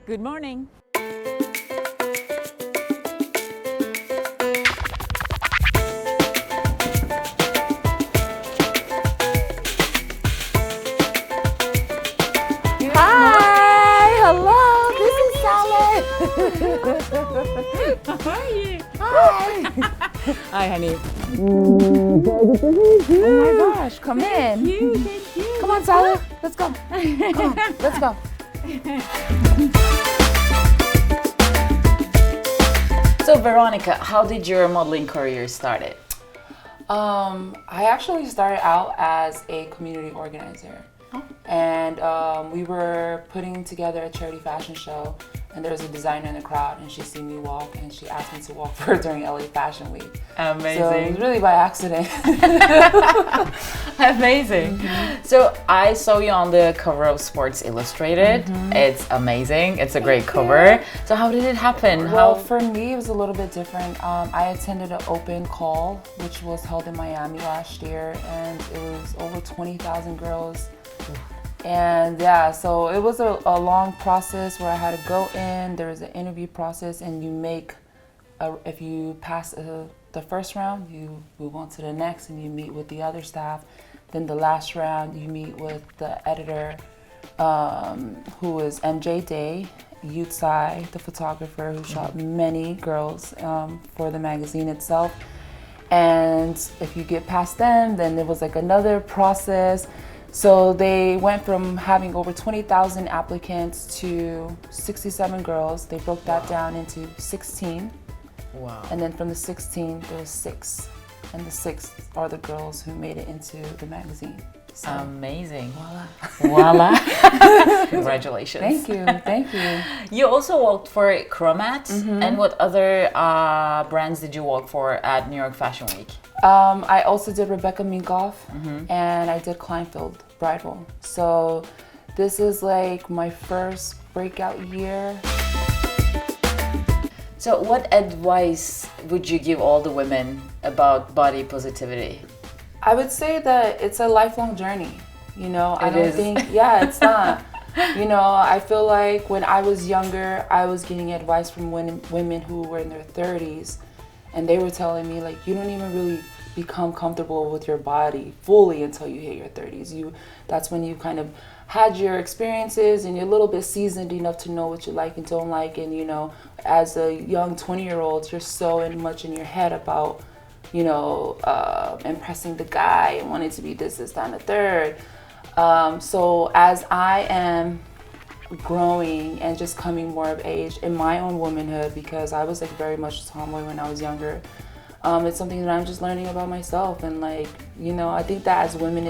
Good morning. Hi, hello, this is Salad. How are you? Hi. Hi, honey. Oh my gosh, come in. Thank you. Come on, Salad, let's go. Come on, let's go. So Veronica, how did your modeling career started? I actually started out as a community organizer. And we were putting together a charity fashion show, and there was a designer in the crowd, and she seen me walk, and she asked me to walk for her during LA Fashion Week. Amazing. So it was really by accident. Amazing. So I saw you on the cover of Sports Illustrated. It's amazing. It's a great cover. So how did it happen? Well, for me, it was a little bit different. I attended an open call, which was held in Miami last year, and it was over 20,000 girls. And yeah, so it was a long process where I had to go in. There was an interview process, and you make, if you pass the first round, you move on to the next, and you meet with the other staff. Then the last round, you meet with the editor, who is MJ Day, Yutsai, the photographer who shot many girls for the magazine itself. And if you get past them, then there was like another process. So they went from having over 20,000 applicants to 67 girls. They broke that down into 16. Wow. And then from the 16, there was 6. And the 6 are the girls who made it into the magazine. So, Amazing. voila. Voila. Congratulations. Thank you, thank you. You also worked for Chromat. And what other brands did you work for at New York Fashion Week? I also did Rebecca Minkoff, and I did Kleinfeld Bridal. So this is like my first breakout year. So what advice would you give all the women about body positivity? I would say that it's a lifelong journey. You know, I It don't is. think, yeah, it's not. You know, I feel like when I was younger, I was getting advice from women who were in their 30s, and they were telling me, like, you don't even really become comfortable with your body fully until you hit your 30s. That's when you kind of had your experiences and you're a little bit seasoned enough to know what you like and don't like. And, you know, as a young 20-year-old, you're so much in your head about, you know, impressing the guy and wanting to be this, that, and the third. So as I am growing and just coming more of age in my own womanhood, because I was like very much a tomboy when I was younger, it's something that I'm just learning about myself. And like, you know, I think that as women,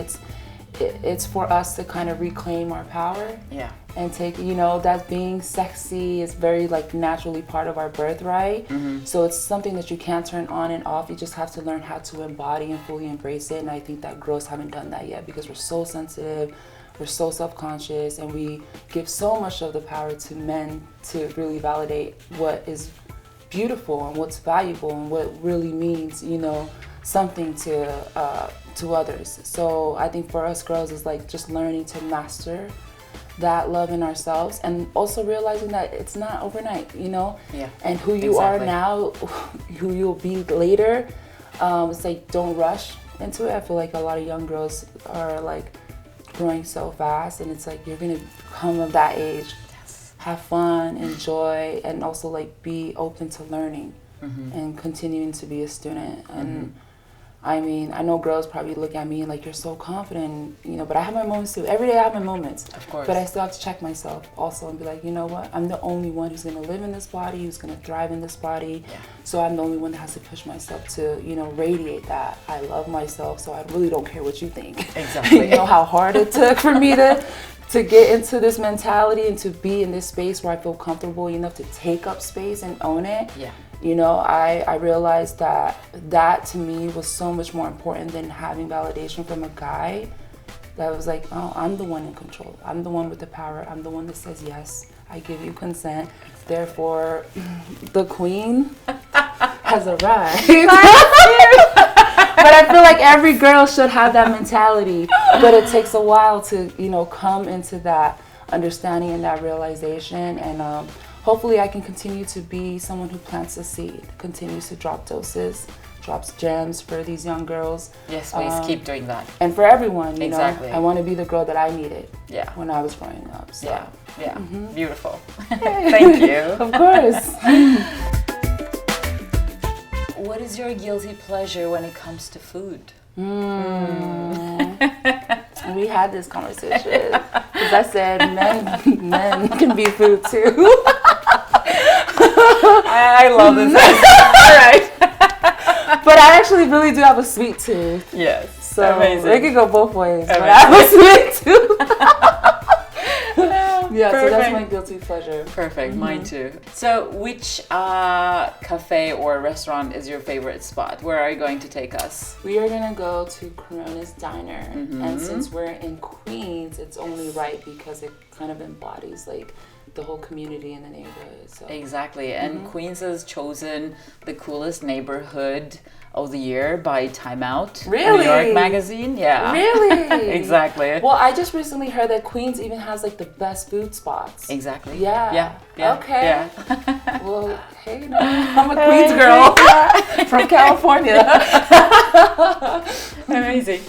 it's for us to kind of reclaim our power. Yeah. And take, you know, that being sexy is very like naturally part of our birthright. So it's something that you can't turn on and off. You just have to learn how to embody and fully embrace it. And I think that girls haven't done that yet because we're so sensitive, we're so self-conscious, and we give so much of the power to men to really validate what is beautiful and what's valuable and what really means, you know, something to others. So I think for us girls is like just learning to master that love in ourselves, and also realizing that it's not overnight, you know. Yeah. And who you are now, who you'll be later, it's like don't rush into it. I feel like a lot of young girls are like growing so fast, and it's like you're gonna come of that age. Have fun, enjoy, and also like be open to learning and continuing to be a student. And I mean, I know girls probably look at me like you're so confident, you know, but I have my moments too. Every day I have my moments. Of course. But I still have to check myself also and be like, you know what? I'm the only one who's gonna live in this body, who's gonna thrive in this body. Yeah. So I'm the only one that has to push myself to, you know, radiate that. I love myself, so I really don't care what you think. Exactly. You know how hard it took for me to get into this mentality and to be in this space where I feel comfortable enough to take up space and own it. Yeah. You know, I realized that to me was so much more important than having validation from a guy that was like, oh, I'm the one in control. I'm the one with the power. I'm the one that says, yes, I give you consent. Therefore, the queen has arrived. But I feel like every girl should have that mentality, but it takes a while to, you know, come into that understanding and that realization. And hopefully I can continue to be someone who plants a seed, continues to drop doses, drops gems for these young girls. Yes, please keep doing that. And for everyone, you Exactly. know, I want to be the girl that I needed Yeah. when I was growing up. So. Yeah. Yeah. Beautiful. Thank you. Of course. What is your guilty pleasure when it comes to food? We had this conversation because I said men can be food too. I love this answer. All right. But I actually really do have a sweet tooth. Yes. So Amazing. it could go both ways. But I Amazing. have a sweet tooth. Yeah, so that's Perfect. my guilty pleasure. Perfect, mine too. So, which cafe or restaurant is your favorite spot? Where are you going to take us? We are gonna go to Corona's Diner, and since we're in Queens, it's only right because it kind of embodies like the whole community in the neighborhood. So Exactly, and Queens has chosen the coolest neighborhood of the year by Time Out. Really? New York Magazine, yeah. Really? Exactly. Well, I just recently heard that Queens even has like the best food spots. Exactly. Yeah. Yeah. Okay. Yeah. Well, hey, no, I'm a Queens girl from California. Amazing.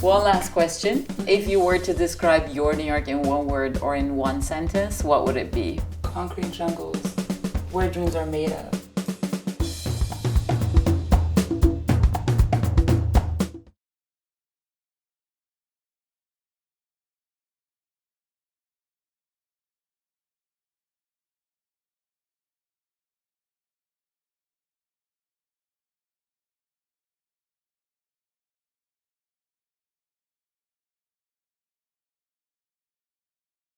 One last question. If you were to describe your New York in one word or in one sentence, what would it be? Concrete jungles, where dreams are made of.